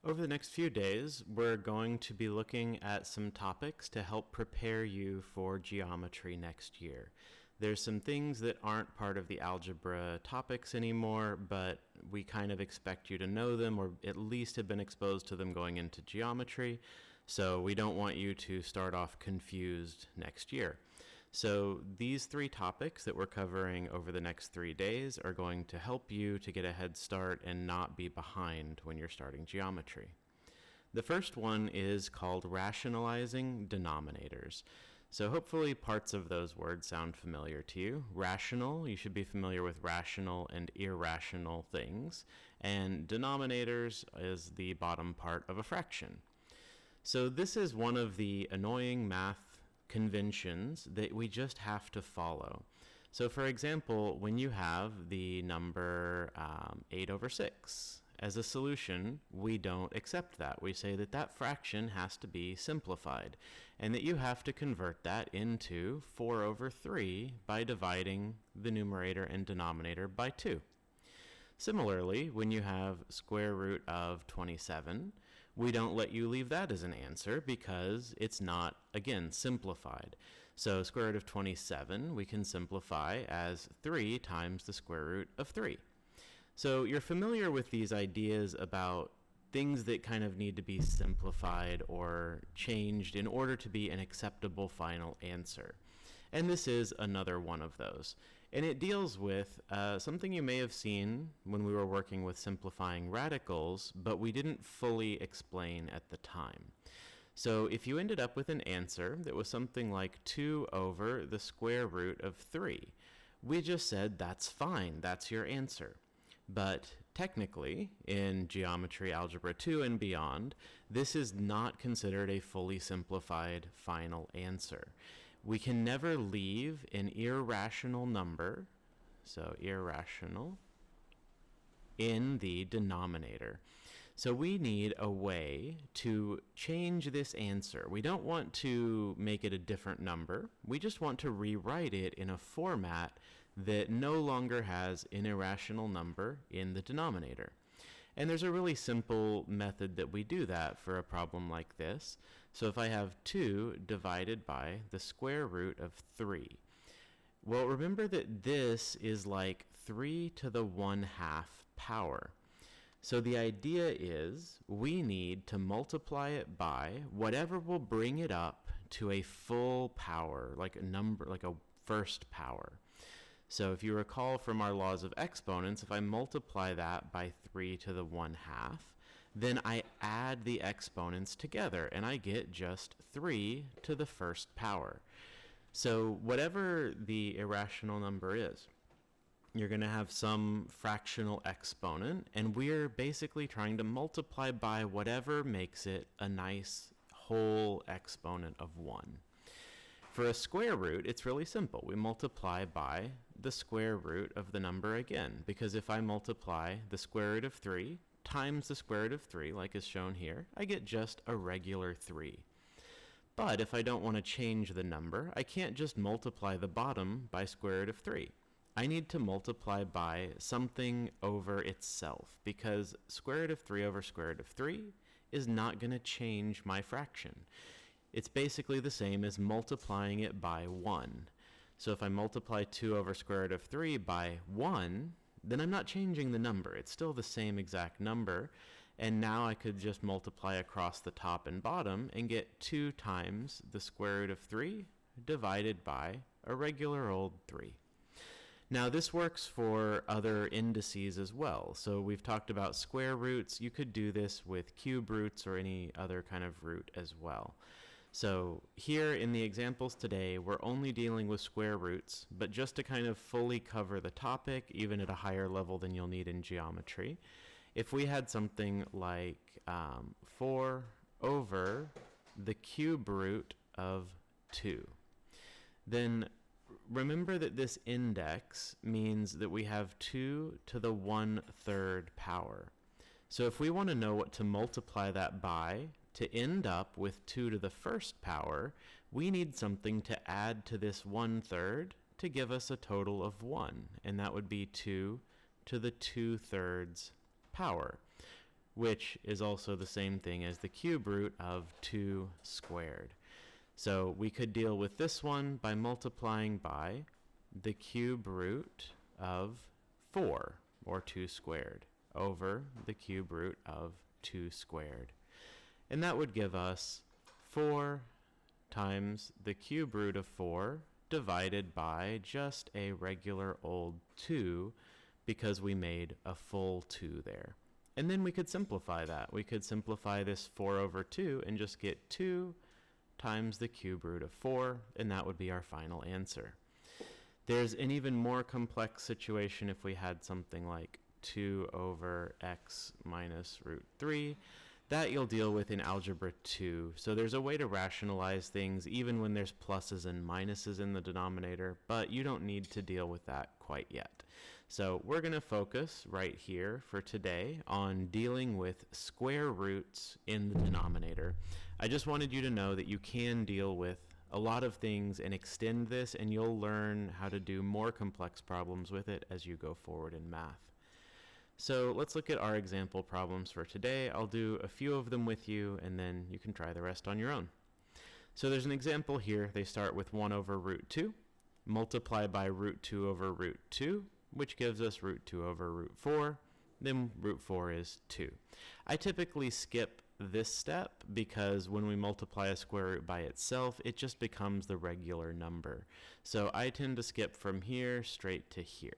Over the next few days, we're going to be looking at some topics to help prepare you for geometry next year. There's some things that aren't part of the algebra topics anymore, but we kind of expect you to know them or at least have been exposed to them going into geometry, so we don't want you to start off confused next year. So these three topics that we're covering over the next 3 days are going to help you to get a head start and not be behind when you're starting geometry. The first one is called Rationalizing Denominators. So hopefully parts of those words sound familiar to you. Rational, you should be familiar with rational and irrational things, and denominators is the bottom part of a fraction. So this is one of the annoying math conventions that we just have to follow. So for example, when you have the number 8 over 6 as a solution, we don't accept that. We say that that fraction has to be simplified and that you have to convert that into 4 over 3 by dividing the numerator and denominator by 2. Similarly, when you have square root of 27, we don't let you leave that as an answer because it's not, again, simplified. So square root of 27 we can simplify as 3 times the square root of 3. So you're familiar with these ideas about things that kind of need to be simplified or changed in order to be an acceptable final answer. And this is another one of those. And it deals with something you may have seen when we were working with simplifying radicals, but we didn't fully explain at the time. So if you ended up with an answer that was something like 2 over the square root of 3, we just said that's fine, that's your answer. But technically, in Geometry Algebra 2 and beyond, this is not considered a fully simplified final answer. We can never leave an irrational number, so irrational, in the denominator. So we need a way to change this answer. We don't want to make it a different number. We just want to rewrite it in a format that no longer has an irrational number in the denominator. And there's a really simple method that we do that for a problem like this. So if I have 2 divided by the square root of 3, well, remember that this is like 3 to the 1/2 power. So the idea is we need to multiply it by whatever will bring it up to a full power, like a number, like a first power. So if you recall from our laws of exponents, if I multiply that by 3 to the 1/2, then I add the exponents together and I get just 3 to the first power. So whatever the irrational number is, you're going to have some fractional exponent, and we're basically trying to multiply by whatever makes it a nice whole exponent of 1. For a square root, it's really simple. We multiply by the square root of the number again, because if I multiply the square root of 3 times the square root of 3, like is shown here, I get just a regular 3. But if I don't want to change the number, I can't just multiply the bottom by square root of 3. I need to multiply by something over itself, because square root of 3 over square root of 3 is not going to change my fraction. It's basically the same as multiplying it by 1. So if I multiply 2 over square root of 3 by 1, then I'm not changing the number. It's still the same exact number. And now I could just multiply across the top and bottom and get 2 times the square root of 3 divided by a regular old 3. Now this works for other indices as well. So we've talked about square roots. You could do this with cube roots or any other kind of root as well. So here in the examples today, we're only dealing with square roots, but just to kind of fully cover the topic, even at a higher level than you'll need in geometry, if we had something like 4 over the cube root of 2, then remember that this index means that we have 2 to the 1/3 power. So if we want to know what to multiply that by to end up with 2 to the first power, we need something to add to this 1/3 to give us a total of 1, and that would be 2 to the 2/3 power. which is also the same thing as the cube root of 2 squared. So we could deal with this one by multiplying by the cube root of 4, or 2 squared, over the cube root of 2 squared. And that would give us 4 times the cube root of 4 divided by just a regular old 2, because we made a full 2 there. And then we could simplify that. We could simplify this 4 over 2 and just get 2 times the cube root of 4, and that would be our final answer. There's an even more complex situation if we had something like 2 over x minus root 3. That you'll deal with in Algebra 2. So there's a way to rationalize things even when there's pluses and minuses in the denominator, but you don't need to deal with that quite yet. So we're going to focus right here for today on dealing with square roots in the denominator. I just wanted you to know that you can deal with a lot of things and extend this, and you'll learn how to do more complex problems with it as you go forward in math. So let's look at our example problems for today. I'll do a few of them with you, and then you can try the rest on your own. So there's an example here. They start with 1 over root 2, multiply by root 2 over root 2, which gives us root 2 over root 4. Then root 4 is 2. I typically skip this step because when we multiply a square root by itself, it just becomes the regular number. So I tend to skip from here straight to here.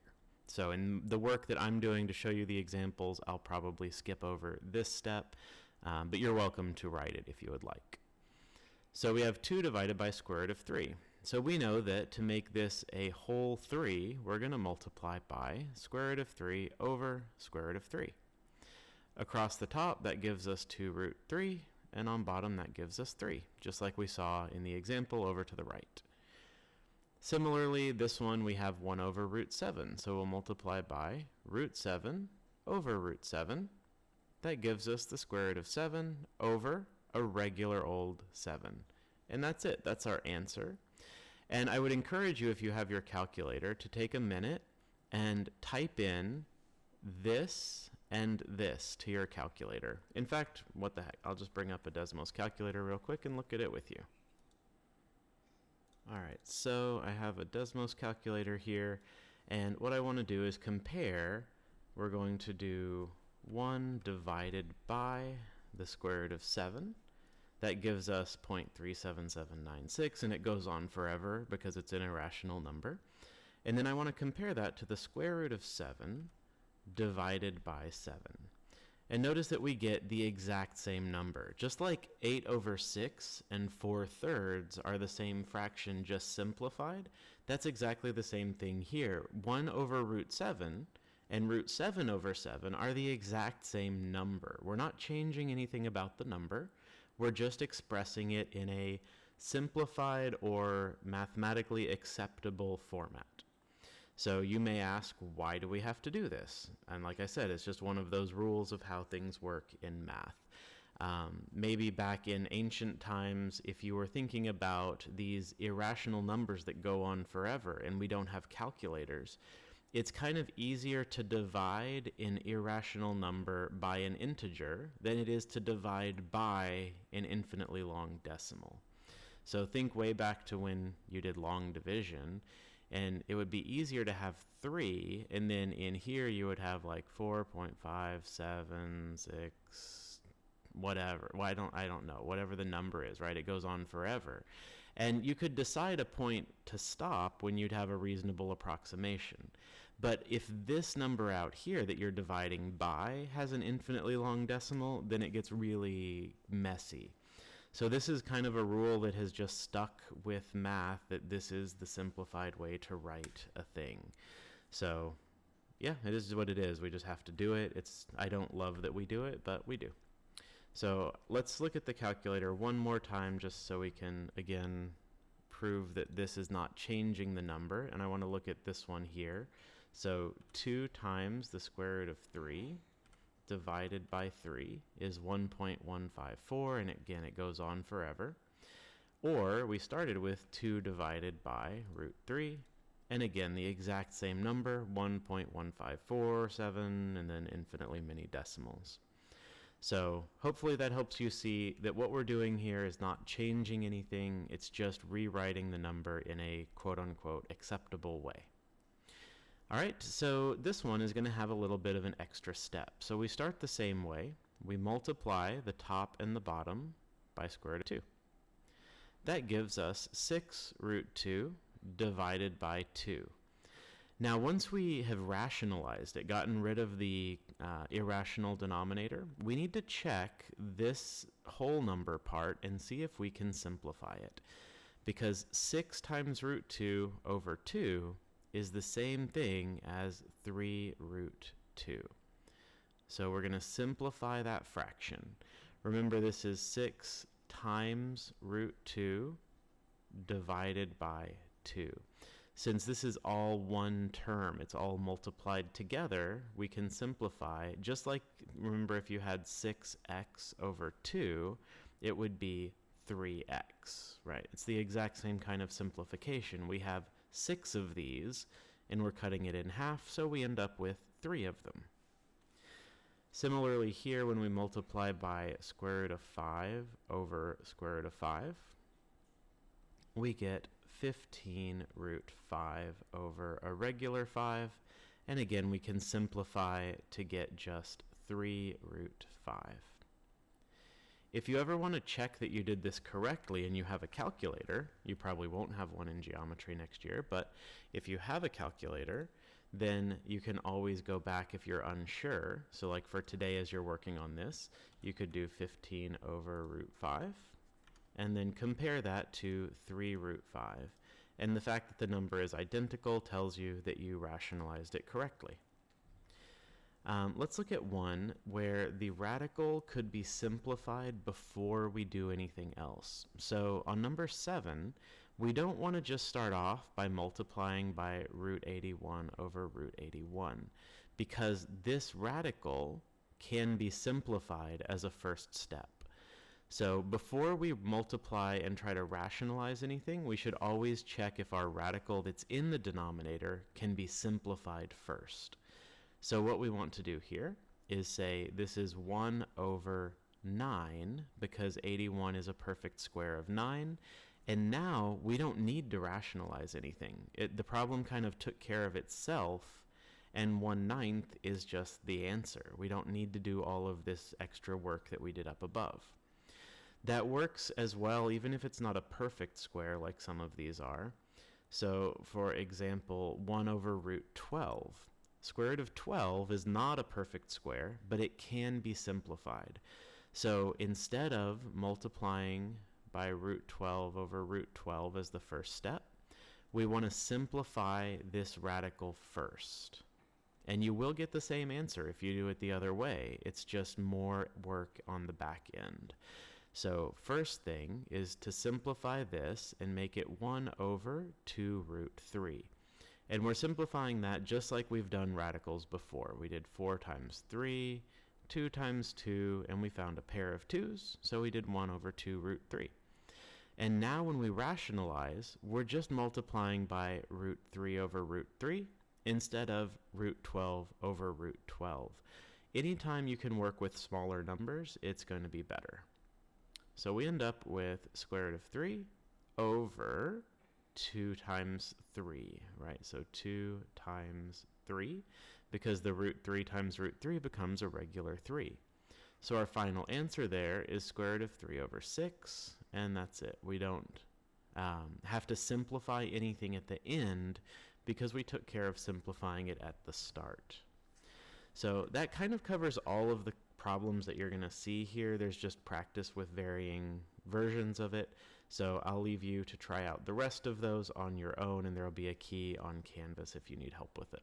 So in the work that I'm doing to show you the examples, I'll probably skip over this step, but you're welcome to write it if you would like. So we have 2 divided by square root of 3. So we know that to make this a whole 3, we're going to multiply by square root of 3 over square root of 3. Across the top, that gives us 2 root 3, and on bottom, that gives us 3, just like we saw in the example over to the right. Similarly, this one we have 1 over root 7, so we'll multiply by root 7 over root 7. That gives us the square root of 7 over a regular old 7. And that's it. That's our answer. And I would encourage you, if you have your calculator, to take a minute and type in this and this to your calculator. In fact, what the heck, I'll just bring up a Desmos calculator real quick and look at it with you. All right, so I have a Desmos calculator here, and what I want to do is compare. We're going to do 1 divided by the square root of 7. That gives us 0.37796, and it goes on forever because it's an irrational number. And then I want to compare that to the square root of 7 divided by 7. And notice that we get the exact same number. Just like 8 over 6 and 4/3 are the same fraction, just simplified, that's exactly the same thing here. 1 over root 7 and root 7 over 7 are the exact same number. We're not changing anything about the number. We're just expressing it in a simplified or mathematically acceptable format. So you may ask, why do we have to do this? And like I said, it's just one of those rules of how things work in math. Maybe back in ancient times, if you were thinking about these irrational numbers that go on forever and we don't have calculators, it's kind of easier to divide an irrational number by an integer than it is to divide by an infinitely long decimal. So think way back to when you did long division, and it would be easier to have 3, and then in here you would have like 4.576, whatever. Well, I don't know, whatever the number is, right? It goes on forever. And you could decide a point to stop when you'd have a reasonable approximation. But if this number out here that you're dividing by has an infinitely long decimal, then it gets really messy. So this is kind of a rule that has just stuck with math, that this is the simplified way to write a thing. So yeah, it is what it is. We just have to do it. I don't love that we do it, but we do. So let's look at the calculator one more time just so we can, again, prove that this is not changing the number. And I want to look at this one here. So 2 times the square root of 3 divided by 3 is 1.154, and again, it goes on forever. Or we started with 2 divided by root 3, and again, the exact same number, 1.1547, and then infinitely many decimals. So hopefully that helps you see that what we're doing here is not changing anything. It's just rewriting the number in a quote-unquote acceptable way. All right, so this one is going to have a little bit of an extra step. So we start the same way. We multiply the top and the bottom by square root of 2. That gives us 6 root 2 divided by 2. Now, once we have rationalized it, gotten rid of the irrational denominator, we need to check this whole number part and see if we can simplify it. Because 6 times root 2 over 2 is the same thing as 3 root 2. So we're going to simplify that fraction. Remember, this is 6 times root 2 divided by 2. Since this is all one term, it's all multiplied together, we can simplify, just like, remember, if you had 6x over 2, it would be 3x, right? It's the exact same kind of simplification. We have 6 of these, and we're cutting it in half, so we end up with 3 of them. Similarly here, when we multiply by square root of 5 over square root of 5, we get 15 root 5 over a regular 5, and again we can simplify to get just 3 root 5. If you ever want to check that you did this correctly and you have a calculator, you probably won't have one in geometry next year, but if you have a calculator, then you can always go back if you're unsure. So like for today, as you're working on this, you could do 15 over root 5, and then compare that to 3 root 5. And the fact that the number is identical tells you that you rationalized it correctly. Let's look at one where the radical could be simplified before we do anything else. So on number 7, we don't want to just start off by multiplying by root 81 over root 81, because this radical can be simplified as a first step. So before we multiply and try to rationalize anything, we should always check if our radical that's in the denominator can be simplified first. So what we want to do here is say this is 1 over 9, because 81 is a perfect square of 9, and now we don't need to rationalize anything. The problem kind of took care of itself, and 1/9 is just the answer. We don't need to do all of this extra work that we did up above. That works as well even if it's not a perfect square like some of these are. So for example, 1 over root 12. Square root of 12 is not a perfect square, but it can be simplified. So instead of multiplying by root 12 over root 12 as the first step, we want to simplify this radical first. And you will get the same answer if you do it the other way. It's just more work on the back end. So first thing is to simplify this and make it 1 over 2 root 3. And we're simplifying that just like we've done radicals before. We did 4 times 3, 2 times 2, and we found a pair of 2's, so we did 1 over 2 root 3. And now when we rationalize, we're just multiplying by root 3 over root 3 instead of root 12 over root 12. Anytime you can work with smaller numbers, it's going to be better. So we end up with square root of 3 over 2 times 3, right? So 2 times 3, because the root 3 times root 3 becomes a regular 3. So our final answer there is square root of 3 over 6, and that's it. We don't have to simplify anything at the end because we took care of simplifying it at the start. So that kind of covers all of the problems that you're going to see here. There's just practice with varying versions of it. So I'll leave you to try out the rest of those on your own, and there will be a key on Canvas if you need help with it.